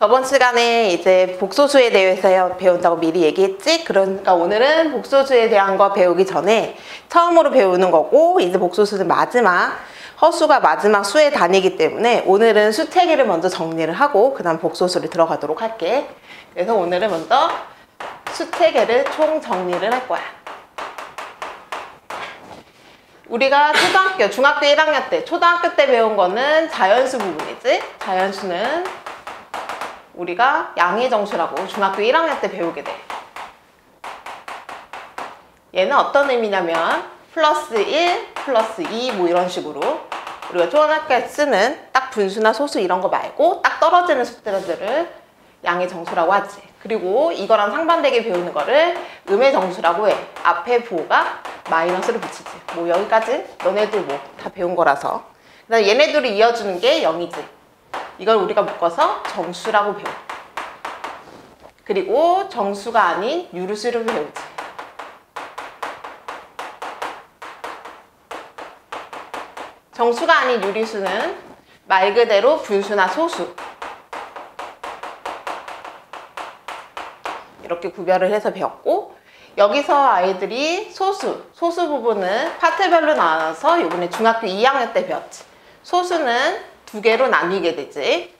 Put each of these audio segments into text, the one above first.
저번 시간에 이제 복소수에 대해서 배운다고 미리 얘기했지? 그러니까 오늘은 복소수에 대한 거 배우기 전에 처음으로 배우는 거고, 이제 복소수는 마지막, 허수가 마지막 수의 단위이기 때문에 오늘은 수체계를 먼저 정리를 하고 그 다음 복소수를 들어가도록 할게. 그래서 오늘은 먼저 수체계를 총 정리를 할 거야. 우리가 중학교 1학년 때, 초등학교 때 배운 거는 자연수 부분이지? 자연수는 우리가 양의 정수라고 중학교 1학년 때 배우게 돼. 얘는 어떤 의미냐면 플러스 1, 플러스 2 뭐 이런 식으로 우리가 초등학교에 쓰는 딱 분수나 소수 이런 거 말고 딱 떨어지는 숫자들을 양의 정수라고 하지. 그리고 이거랑 상반되게 배우는 거를 음의 정수라고 해. 앞에 부호가 마이너스를 붙이지. 뭐 여기까지 너네들 뭐 다 배운 거라서. 그다음 얘네들을 이어주는 게 0이지. 이걸 우리가 묶어서 정수라고 배워. 그리고 정수가 아닌 유리수를 배우지. 정수가 아닌 유리수는 말 그대로 분수나 소수. 이렇게 구별을 해서 배웠고, 여기서 아이들이 소수 부분은 파트별로 나눠서 이번에 중학교 2학년 때 배웠지. 소수는 두 개로 나뉘게 되지.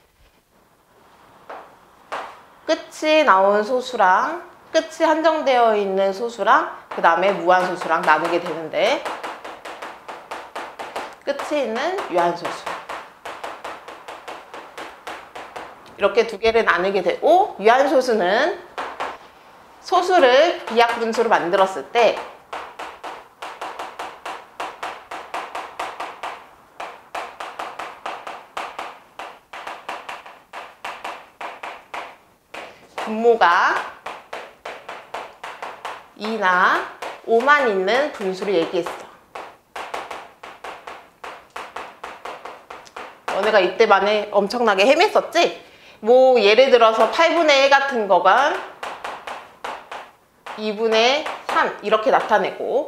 끝이 나온 소수랑 끝이 한정되어 있는 소수랑 그 다음에 무한소수랑 나누게 되는데, 끝이 있는 유한소수 이렇게 두 개를 나누게 되고, 유한소수는 소수를 비약분수로 만들었을 때 분모가 2나 5만 있는 분수를 얘기했어. 너네가 이때 만에 엄청나게 헤맸었지? 뭐 예를 들어서 8분의 1 같은 거가 2분의 3 이렇게 나타내고,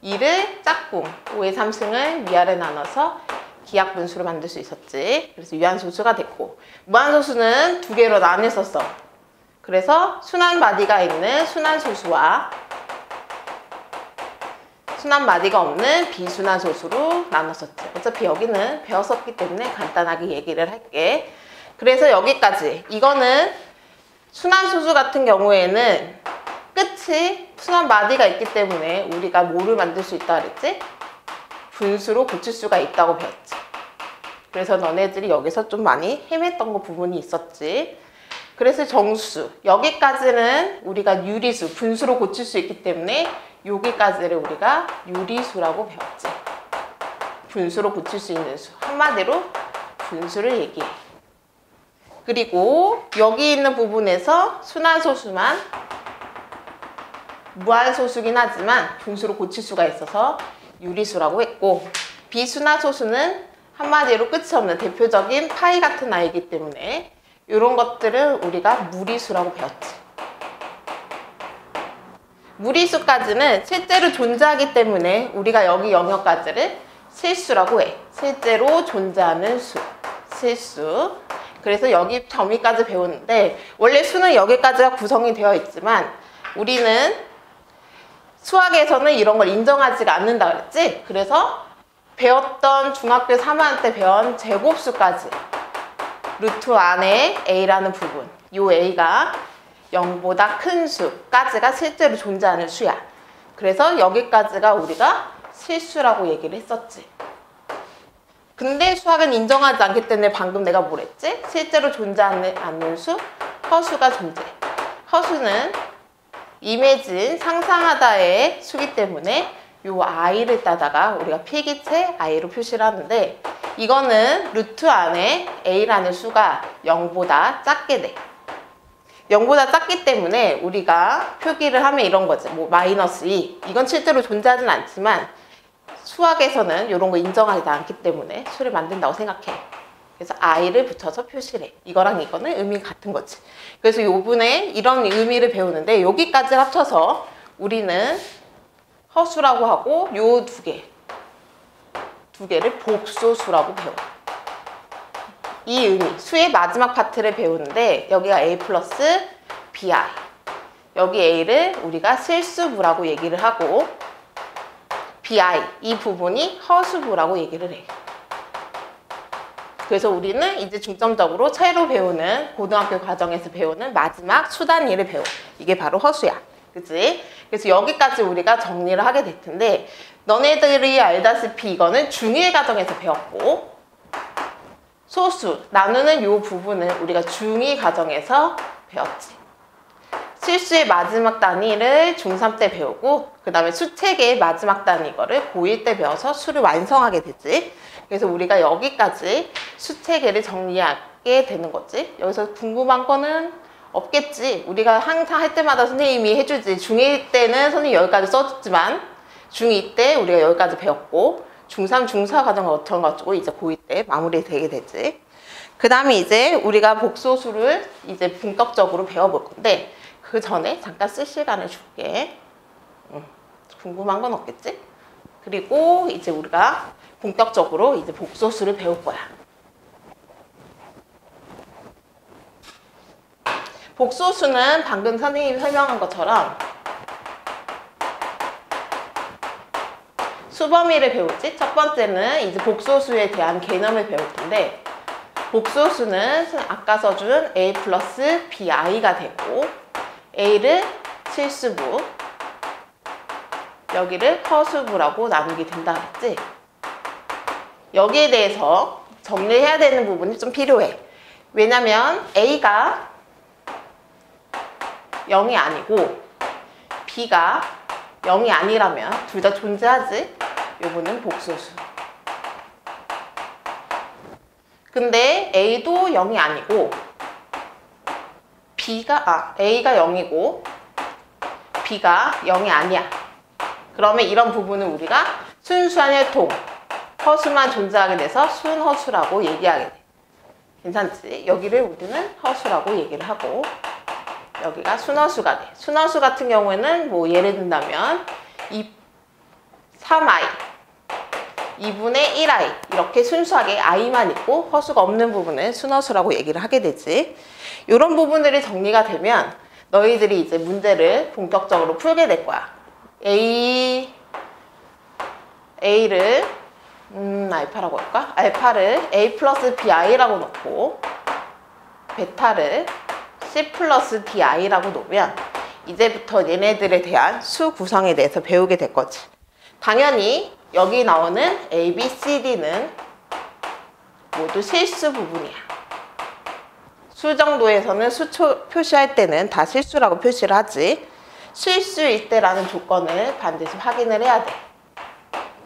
2를 짝꿍 5의 3승을 위아래 나눠서 기하분수로 만들 수 있었지. 그래서 유한소수가 됐고, 무한소수는 두 개로 나뉘었었어. 그래서 순환마디가 있는 순환소수와 순환마디가 없는 비순환소수로 나눴었지. 어차피 여기는 배웠었기 때문에 간단하게 얘기를 할게. 그래서 여기까지. 이거는 순환소수 같은 경우에는 끝이 순환마디가 있기 때문에 우리가 뭐를 만들 수 있다고 그랬지? 분수로 고칠 수가 있다고 배웠지. 그래서 너네들이 여기서 좀 많이 헤맸던 거 부분이 있었지. 그래서 정수, 여기까지는 우리가 유리수, 분수로 고칠 수 있기 때문에 여기까지를 우리가 유리수라고 배웠지. 분수로 고칠 수 있는 수, 한마디로 분수를 얘기해. 그리고 여기 있는 부분에서 순환소수만 무한소수긴 하지만 분수로 고칠 수가 있어서 유리수라고 했고, 비순환소수는 한마디로 끝이 없는 대표적인 파이 같은 아이이기 때문에 이런 것들은 우리가 무리수라고 배웠지. 무리수까지는 실제로 존재하기 때문에 우리가 여기 영역까지를 실수라고 해. 실제로 존재하는 수, 실수. 그래서 여기 점이까지 배우는데, 원래 수는 여기까지가 구성이 되어 있지만 우리는 수학에서는 이런 걸 인정하지가 않는다 그랬지? 그래서 배웠던 중학교 3학년 때 배운 제곱수까지 루트 안에 a라는 부분, 이 a가 0보다 큰 수까지가 실제로 존재하는 수야. 그래서 여기까지가 우리가 실수라고 얘기를 했었지. 근데 수학은 인정하지 않기 때문에 방금 내가 뭘 했지? 실제로 존재하지 않는 수, 허수가 존재해. 허수는 임해진 상상하다의 수기 때문에 이 i를 따다가 우리가 필기체 i로 표시를 하는데, 이거는 루트 안에 a라는 수가 0보다 작게 돼. 0보다 작기 때문에 우리가 표기를 하면 이런 거지. 뭐 마이너스 2. 이건 실제로 존재하진 않지만 수학에서는 이런 거 인정하지 않기 때문에 수를 만든다고 생각해. 그래서 i를 붙여서 표시를 해. 이거랑 이거는 의미가 같은 거지. 그래서 요번에 이런 의미를 배우는데, 여기까지 합쳐서 우리는 허수라고 하고 요 두 개를 복소수라고 배워. 이 의미, 수의 마지막 파트를 배우는데 여기가 A 플러스 BI, 여기 A를 우리가 실수부라고 얘기를 하고 BI, 이 부분이 허수부라고 얘기를 해. 그래서 우리는 이제 중점적으로 차이로 배우는 고등학교 과정에서 배우는 마지막 수 단위를 배워. 이게 바로 허수야. 그치? 그래서 여기까지 우리가 정리를 하게 될 텐데 너네들이 알다시피 이거는 중1 과정에서 배웠고 소수, 나누는 요 부분은 우리가 중2 과정에서 배웠지. 실수의 마지막 단위를 중3 때 배우고 그 다음에 수체계의 마지막 단위 거를 고1 때 배워서 수를 완성하게 되지. 그래서 우리가 여기까지 수체계를 정리하게 되는 거지. 여기서 궁금한 거는 없겠지. 우리가 항상 할 때마다 선생님이 해주지. 중1 때는 선생님이 여기까지 써줬지만 중2 때 우리가 여기까지 배웠고 중3, 중4 과정을 거쳐가지고 이제 고2 때 마무리되게 되지. 그 다음에 이제 우리가 복소수를 이제 본격적으로 배워볼 건데 그 전에 잠깐 쓸 시간을 줄게. 궁금한 건 없겠지? 그리고 이제 우리가 본격적으로 이제 복소수를 배울 거야. 복소수는 방금 선생님이 설명한 것처럼 수범위를 배우지. 첫 번째는 이제 복소수에 대한 개념을 배울 텐데 복소수는 아까 써준 A 플러스 BI가 되고 A를 실수부, 여기를 허수부라고 나누게 된다 그랬지? 여기에 대해서 정리해야 되는 부분이 좀 필요해. 왜냐면 A가 0이 아니고 B가 0이 아니라면 둘 다 존재하지? 요거는 복소수. 근데 A도 0이 아니고 A가 0이고 B가 0이 아니야. 그러면 이런 부분은 우리가 순수한 혈통, 허수만 존재하게 돼서 순허수라고 얘기하게 돼. 괜찮지? 여기를 우리는 허수라고 얘기를 하고 여기가 순허수가 돼. 순허수 같은 경우에는 뭐 예를 든다면 3i, 2분의 1i 이렇게 순수하게 i만 있고 허수가 없는 부분은 순허수라고 얘기를 하게 되지. 이런 부분들이 정리가 되면 너희들이 이제 문제를 본격적으로 풀게 될 거야. A를 알파라고 할까? 알파를 A 플러스 BI라고 놓고 베타를 C 플러스 DI라고 놓으면 이제부터 얘네들에 대한 수 구성에 대해서 배우게 될 거지. 당연히 여기 나오는 A, B, C, D는 모두 실수 부분이야. 수 정도에서는 수 표시할 때는 다 실수라고 표시를 하지. 실수일 때라는 조건을 반드시 확인을 해야 돼.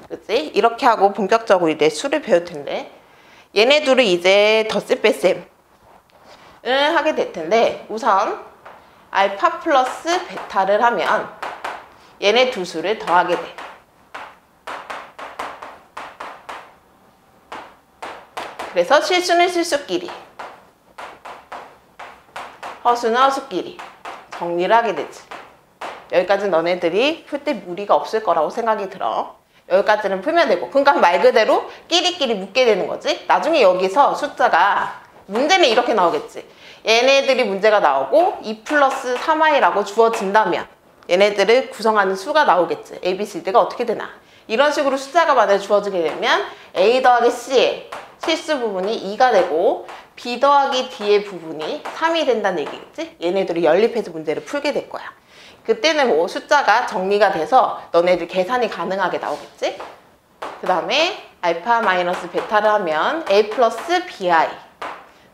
그치? 이렇게 하고 본격적으로 이제 수를 배울 텐데 얘네 둘을 이제 덧셈 뺄셈을 하게 될 텐데 우선 알파 플러스 베타를 하면 얘네 두 수를 더하게 돼. 그래서 실수는 실수끼리, 허수는 허수끼리 정리를 하게 되지. 여기까지는 너네들이 풀 때 무리가 없을 거라고 생각이 들어. 여기까지는 풀면 되고 그러니까 말 그대로 끼리끼리 묶게 되는 거지. 나중에 여기서 숫자가 문제는 이렇게 나오겠지. 얘네들이 문제가 나오고 2 플러스 3i라고 주어진다면 얘네들을 구성하는 수가 나오겠지. A, B, C, D가 어떻게 되나. 이런 식으로 숫자가 만약에 주어지게 되면 A 더하기 C의 실수 부분이 2가 되고 B 더하기 D의 부분이 3이 된다는 얘기겠지. 얘네들이 연립해서 문제를 풀게 될 거야. 그때는 뭐 숫자가 정리가 돼서 너네들 계산이 가능하게 나오겠지. 그 다음에 알파 마이너스 베타를 하면 A 플러스 BI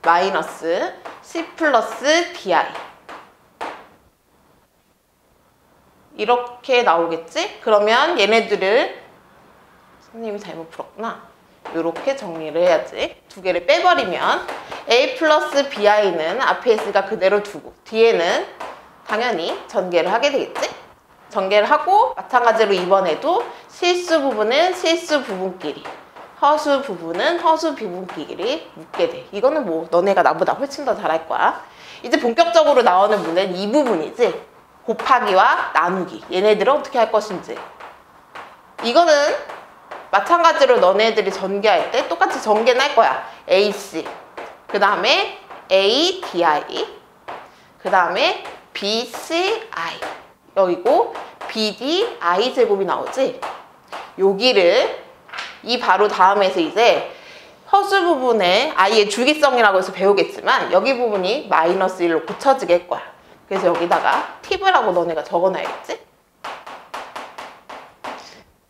마이너스 C 플러스 DI 이렇게 나오겠지. 그러면 얘네들을 선생님이 잘못 풀었구나. 이렇게 정리를 해야지. 두 개를 빼버리면 A 플러스 BI는 앞에 S가 그대로 두고 뒤에는 당연히 전개를 하게 되겠지? 전개를 하고 마찬가지로 이번에도 실수 부분은 실수 부분끼리 허수 부분은 허수 부분끼리 묶게 돼. 이거는 뭐 너네가 나보다 훨씬 더 잘할 거야. 이제 본격적으로 나오는 문제는 이 부분이지. 곱하기와 나누기. 얘네들은 어떻게 할 것인지. 이거는 마찬가지로 너네들이 전개할 때 똑같이 전개는 할 거야. AC 그 다음에 ADI, 그 다음에 BCI, 여기고 BDI 제곱이 나오지? 여기를 이 바로 다음에서 이제 허수 부분에 i의 주기성이라고 해서 배우겠지만 여기 부분이 마이너스 1로 고쳐지게 할 거야. 그래서 여기다가 팁이라고 너네가 적어놔야겠지?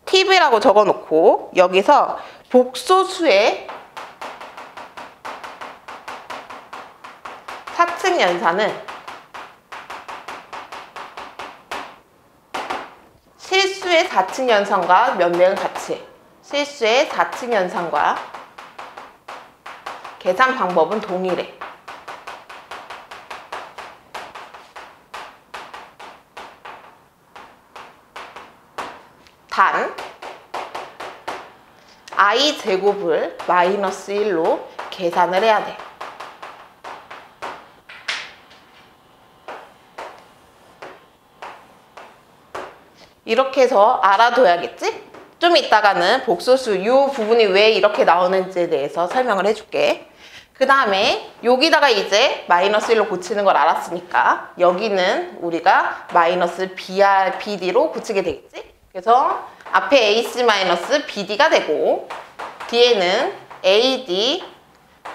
팁이라고 적어놓고 여기서 복소수의 4층 연산은 실수의 4층 연산과 몇 명은 같이 해. 실수의 4층 연산과 계산 방법은 동일해. 단 i 제곱을 마이너스 1로 계산을 해야 돼. 이렇게 해서 알아둬야겠지? 좀 이따가는 복소수 이 부분이 왜 이렇게 나오는지에 대해서 설명을 해줄게. 그 다음에 여기다가 이제 마이너스 1로 고치는 걸 알았으니까 여기는 우리가 마이너스 BD로 고치게 되겠지? 그래서 앞에 AC 마이너스 BD가 되고 뒤에는 AD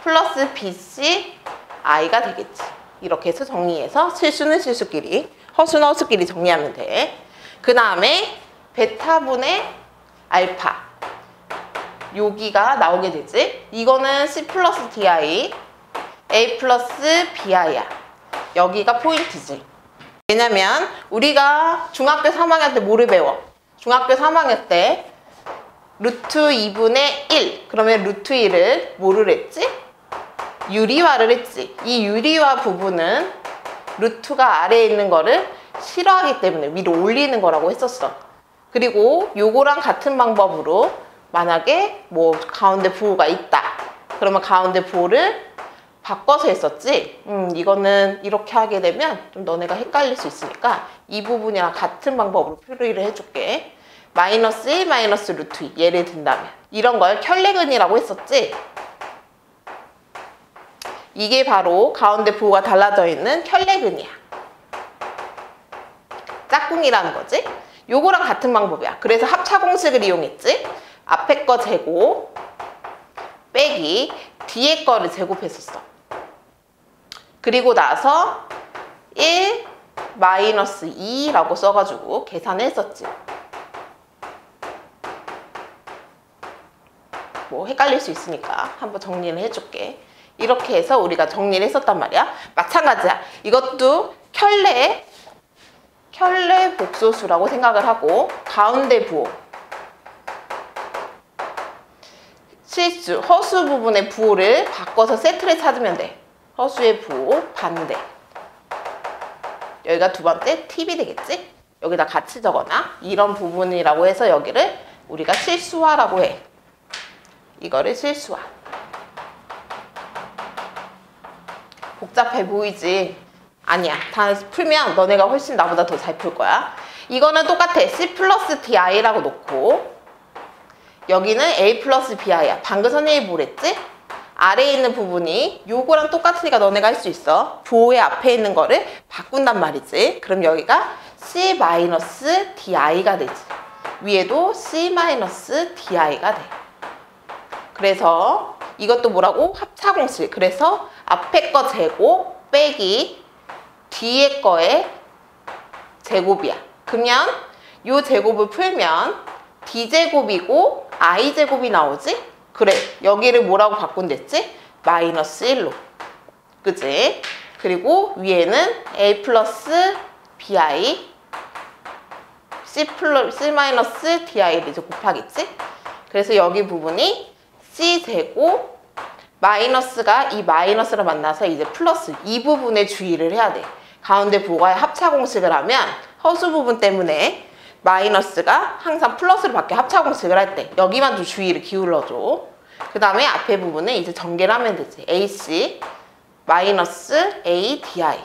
플러스 BCI가 되겠지. 이렇게 해서 정리해서 실수는 실수끼리, 허수는 허수끼리 정리하면 돼. 그 다음에 베타분의 알파 여기가 나오게 되지. 이거는 C 플러스 DI, A 플러스 BI야. 여기가 포인트지. 왜냐면 우리가 중학교 3학년 때 뭐를 배워? 중학교 3학년 때 루트 2분의 1 그러면 루트 1을 뭐를 했지? 유리화를 했지. 이 유리화 부분은 루트가 아래에 있는 거를 싫어하기 때문에 위로 올리는 거라고 했었어. 그리고 요거랑 같은 방법으로 만약에 뭐 가운데 부호가 있다. 그러면 가운데 부호를 바꿔서 했었지. 이거는 이렇게 하게 되면 좀 너네가 헷갈릴 수 있으니까 이 부분이랑 같은 방법으로 표기를 해줄게. 마이너스 1 마이너스 루트 2 예를 든다면 이런 걸 켤레근이라고 했었지. 이게 바로 가운데 부호가 달라져 있는 켤레근이야. 짝꿍이라는 거지. 요거랑 같은 방법이야. 그래서 합차공식을 이용했지. 앞에 거 제곱 빼기 뒤에 거를 제곱했었어. 그리고 나서 1 마이너스 2라고 써가지고 계산을 했었지. 뭐 헷갈릴 수 있으니까 한번 정리를 해줄게. 이렇게 해서 우리가 정리를 했었단 말이야. 마찬가지야. 이것도 켤레 복소수라고 생각을 하고 가운데 부호 실수 허수 부분의 부호를 바꿔서 세트를 찾으면 돼. 허수의 부호 반대. 여기가 두 번째 팁이 되겠지? 여기다 같이 적어놔. 이런 부분이라고 해서 여기를 우리가 실수화라고 해. 이거를 실수화. 복잡해 보이지? 아니야. 다 풀면 너네가 훨씬 나보다 더 잘 풀 거야. 이거는 똑같아. C 플러스 DI라고 놓고 여기는 A 플러스 BI야. 방금 선생님이 뭐랬지? 아래에 있는 부분이 요거랑 똑같으니까 너네가 할 수 있어. 부호의 앞에 있는 거를 바꾼단 말이지. 그럼 여기가 C 마이너스 DI가 되지. 위에도 C 마이너스 DI가 돼. 그래서 이것도 뭐라고? 합차공식. 그래서 앞에 거 제곱 빼기 뒤에 거의 제곱이야. 그러면 요 제곱을 풀면 D제곱이고 I제곱이 나오지? 그래. 여기를 뭐라고 바꾼댔지? 마이너스 1로. 그치? 그리고 위에는 A 플러스 BI C 마이너스 DI를 이제 곱하겠지? 그래서 여기 부분이 C제곱 마이너스가 이 마이너스를 만나서 이제 플러스 이 부분에 주의를 해야 돼. 가운데 부호가 합차공식을 하면 허수 부분 때문에 마이너스가 항상 플러스로 바뀌어 합차공식을 할 때 여기만 좀 주의를 기울여줘. 그 다음에 앞에 부분은 이제 전개를 하면 되지. AC 마이너스 ADI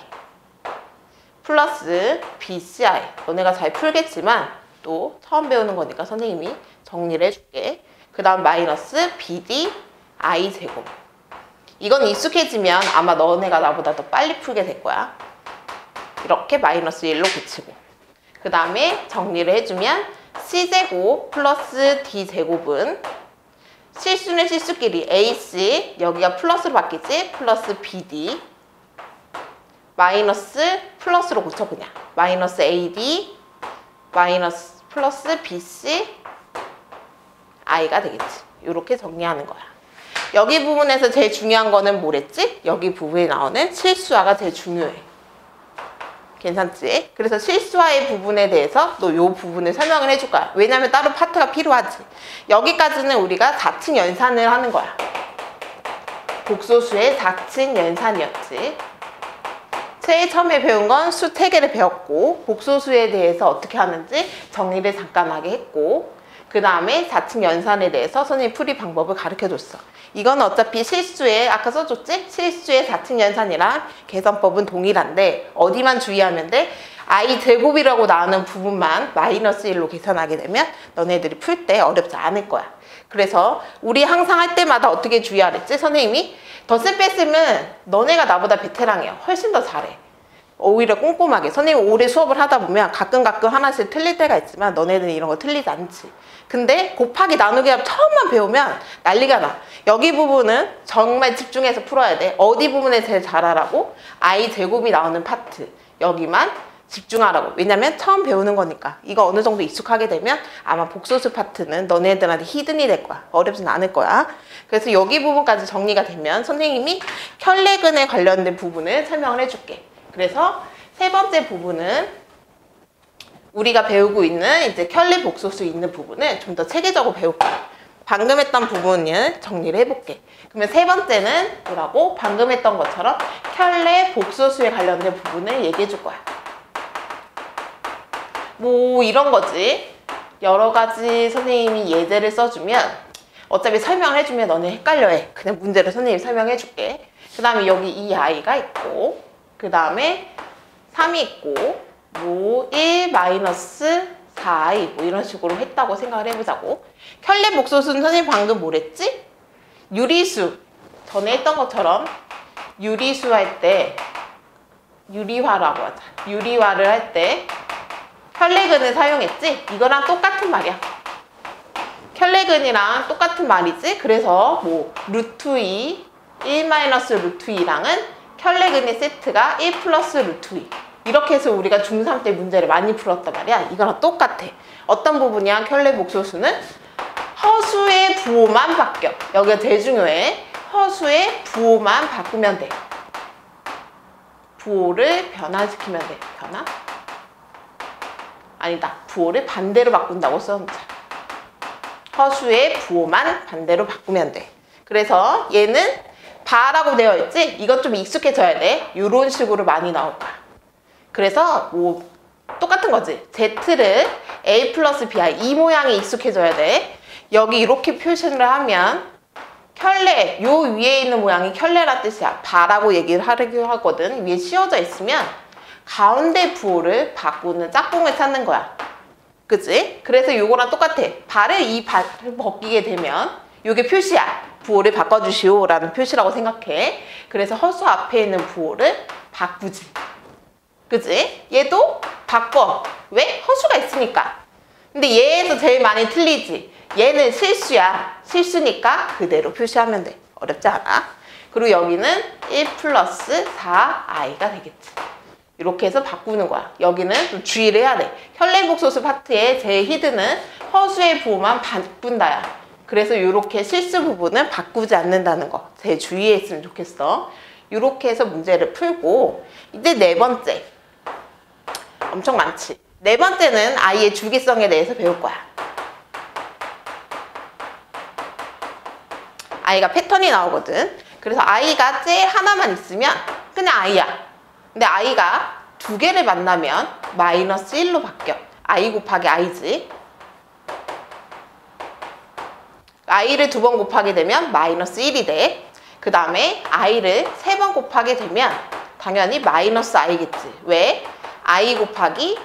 플러스 BCI. 너네가 잘 풀겠지만 또 처음 배우는 거니까 선생님이 정리를 해줄게. 그 다음 마이너스 BD I 제곱. 이건 익숙해지면 아마 너네가 나보다 더 빨리 풀게 될 거야. 이렇게 마이너스 1로 고치고, 그 다음에 정리를 해주면 C제곱 플러스 D제곱은 실수는 실수끼리 AC, 여기가 플러스로 바뀌지? 플러스 BD 마이너스 플러스로 고쳐. 그냥 마이너스 AD 마이너스 플러스 BC I가 되겠지. 이렇게 정리하는 거야. 여기 부분에서 제일 중요한 거는 뭐랬지? 여기 부분에 나오는 실수화가 제일 중요해. 괜찮지? 그래서 실수화의 부분에 대해서 또 이 부분을 설명을 해줄 거야. 왜냐면 따로 파트가 필요하지. 여기까지는 우리가 4층 연산을 하는 거야. 복소수의 4층 연산이었지. 제일 처음에 배운 건 수 3개를 배웠고, 복소수에 대해서 어떻게 하는지 정리를 잠깐 하게 했고, 그 다음에 4층 연산에 대해서 선생님이 풀이 방법을 가르쳐줬어. 이건 어차피 실수에, 아까 써줬지? 실수의 4층 연산이랑 계산법은 동일한데 어디만 주의하면 돼? I 제곱이라고 나오는 부분만 마이너스 1로 계산하게 되면 너네들이 풀 때 어렵지 않을 거야. 그래서 우리 항상 할 때마다 어떻게 주의하랬지? 선생님이 덧셈 뺐으면 너네가 나보다 베테랑이야. 훨씬 더 잘해. 오히려 꼼꼼하게. 선생님 오래 수업을 하다 보면 가끔 하나씩 틀릴 때가 있지만 너네들은 이런 거 틀리지 않지. 근데 곱하기 나누기 처음만 배우면 난리가 나. 여기 부분은 정말 집중해서 풀어야 돼. 어디 부분에 제일 잘하라고? I 제곱이 나오는 파트. 여기만 집중하라고. 왜냐면 처음 배우는 거니까. 이거 어느 정도 익숙하게 되면 아마 복소수 파트는 너네들한테 히든이 될 거야. 어렵진 않을 거야. 그래서 여기 부분까지 정리가 되면 선생님이 켤레근에 관련된 부분을 설명을 해줄게. 그래서 세 번째 부분은 우리가 배우고 있는 이제 켤레 복소수 있는 부분을 좀 더 체계적으로 배울 거야. 방금 했던 부분을 정리를 해볼게. 그러면 세 번째는 뭐라고? 방금 했던 것처럼 켤레 복소수에 관련된 부분을 얘기해 줄 거야. 뭐 이런 거지. 여러 가지 선생님이 예제를 써주면 어차피 설명을 해주면 너네 헷갈려해. 그냥 문제를 선생님이 설명해 줄게. 그 다음에 여기 이 아이가 있고, 그 다음에 3이 있고, 뭐 1 마이너스 4i 뭐 이런 식으로 했다고 생각을 해보자고. 켤레 복소수는 선생님 방금 뭐랬지? 유리수. 전에 했던 것처럼 유리수 할 때 유리화라고 하자. 유리화를 할 때 켤레근을 사용했지? 이거랑 똑같은 말이야. 켤레근이랑 똑같은 말이지? 그래서 뭐 루트 2, 1 마이너스 루트 2랑은 켤레근의 세트가 1 플러스 루트 2. 이렇게 해서 우리가 중3 때 문제를 많이 풀었단 말이야. 이거랑 똑같아. 어떤 부분이야? 켤레 복소수는 허수의 부호만 바뀌어. 여기가 제일 중요해. 허수의 부호만 바꾸면 돼. 부호를 변화시키면 돼. 변화? 아니다. 부호를 반대로 바꾼다고 써놓자. 허수의 부호만 반대로 바꾸면 돼. 그래서 얘는 바라고 되어 있지? 이것 좀 익숙해져야 돼. 이런 식으로 많이 나올 거야. 그래서 뭐 똑같은 거지. Z를 A 플러스 BI 이 모양이 익숙해져야 돼. 여기 이렇게 표시를 하면 켤레, 요 위에 있는 모양이 켤레라 뜻이야. 바라고 얘기를 하려고 하거든. 위에 씌워져 있으면 가운데 부호를 바꾸는 짝꿍을 찾는 거야. 그치? 그래서 요거랑 똑같아. 발을 이 발을 벗기게 되면 요게 표시야. 부호를 바꿔주시오 라는 표시라고 생각해. 그래서 허수 앞에 있는 부호를 바꾸지. 그치? 얘도 바꿔. 왜? 허수가 있으니까. 근데 얘에서 제일 많이 틀리지. 얘는 실수야. 실수니까 그대로 표시하면 돼. 어렵지 않아. 그리고 여기는 1 플러스 4i가 되겠지. 이렇게 해서 바꾸는 거야. 여기는 좀 주의를 해야 돼. 켤레 복소수 파트의 제일 히든은 허수의 부호만 바꾼다야. 그래서 이렇게 실수 부분은 바꾸지 않는다는 거 제일 주의했으면 좋겠어. 이렇게 해서 문제를 풀고, 이제 네 번째. 엄청 많지. 네 번째는 아이의 주기성에 대해서 배울 거야. 아이가 패턴이 나오거든. 그래서 아이가 제일 하나만 있으면 그냥 아이야. 근데 아이가 두 개를 만나면 마이너스 1로 바뀌어. I 곱하기 I지. I를 두 번 곱하게 되면 마이너스 1이 돼. 그 다음에 I를 세 번 곱하게 되면 당연히 마이너스 I겠지. 왜? I 곱하기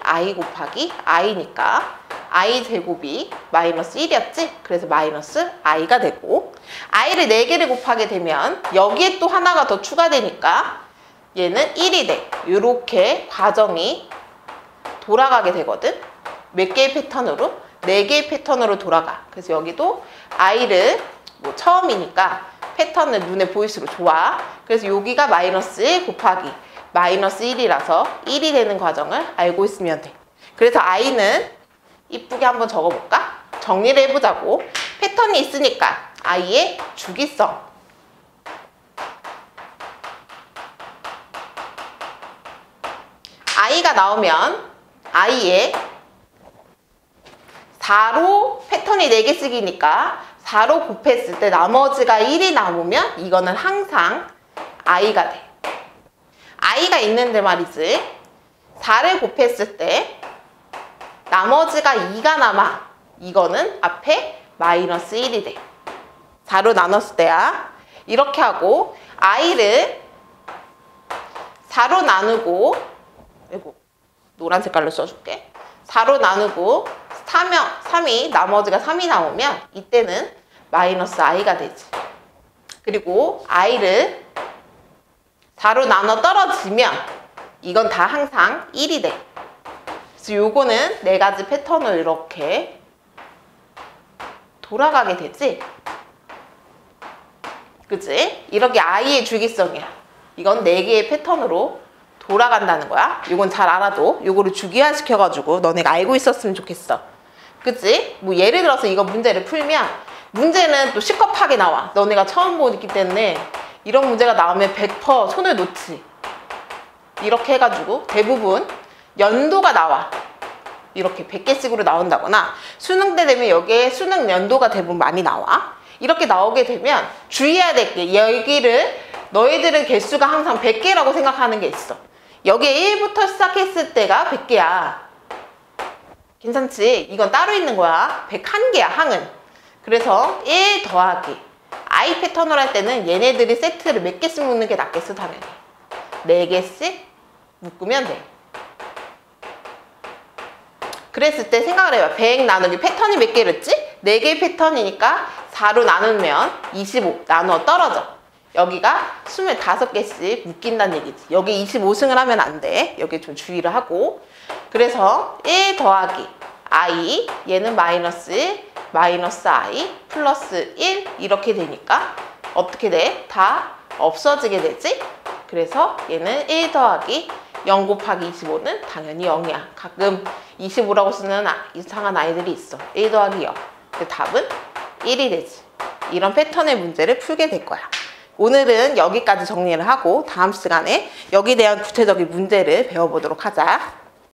I니까 I 제곱이 마이너스 1이었지? 그래서 마이너스 I가 되고, i를 4개를 곱하게 되면 여기에 또 하나가 더 추가되니까 얘는 1이 돼. 이렇게 과정이 돌아가게 되거든. 몇 개의 패턴으로? 4개의 패턴으로 돌아가. 그래서 여기도 i를 뭐 처음이니까 패턴을 눈에 보일수록 좋아. 그래서 여기가 마이너스 1 곱하기 마이너스 1이라서 1이 되는 과정을 알고 있으면 돼. 그래서 i는 이쁘게 한번 적어볼까? 정리를 해보자고. 패턴이 있으니까 i의 주기성. i가 나오면 i의 4로 패턴이 4개 쓰기니까 4로 곱했을 때 나머지가 1이 남으면 이거는 항상 i가 돼. i가 있는데 말이지. 4를 곱했을 때 나머지가 2가 남아. 이거는 앞에 마이너스 1이 돼. 4로 나눴을 때야. 이렇게 하고 i를 4로 나누고, 이거 노란 색깔로 써줄게. 4로 나누고 3이 나머지가 3이 나오면 이때는 마이너스 i가 되지. 그리고 i를 4로 나눠 떨어지면 이건 다 항상 1이 돼. 그래서 요거는 4가지 패턴으로 이렇게 돌아가게 되지. 그치? 이렇게 i의 주기성이야. 이건 4개의 패턴으로 돌아간다는 거야. 이건 잘 알아도 요거를 주기화 시켜가지고 너네가 알고 있었으면 좋겠어. 그치? 뭐 예를 들어서 이거 문제를 풀면 문제는 또 시겁하게 나와. 너네가 처음 보기 때문에 이런 문제가 나오면 100% 손을 놓지. 이렇게 해가지고 대부분 연도가 나와. 이렇게 100개씩으로 나온다거나 수능 때 되면 여기에 수능 연도가 대부분 많이 나와. 이렇게 나오게 되면 주의해야 될 게 여기를 너희들은 개수가 항상 100개라고 생각하는 게 있어. 여기에 1부터 시작했을 때가 100개야. 괜찮지? 이건 따로 있는 거야. 101개야, 항은. 그래서 1 더하기 i 패턴으로 할 때는 얘네들이 세트를 몇 개씩 묶는 게 낫겠어, 당연히. 4개씩 묶으면 돼. 그랬을 때 생각을 해봐. 100 나누기 패턴이 몇 개랬지? 4개의 패턴이니까 4로 나누면 25 나누어 떨어져. 여기가 25개씩 묶인다는 얘기지. 여기 25승을 하면 안 돼. 여기 좀 주의를 하고. 그래서 1 더하기 i, 얘는 마이너스 1, 마이너스 i, 플러스 1 이렇게 되니까 어떻게 돼? 다 없어지게 되지? 그래서 얘는 1 더하기 0 곱하기 25는 당연히 0이야. 가끔 25라고 쓰는 이상한 아이들이 있어. 1 더하기 0. 그 답은 1이 되지. 이런 패턴의 문제를 풀게 될 거야. 오늘은 여기까지 정리를 하고 다음 시간에 여기에 대한 구체적인 문제를 배워보도록 하자.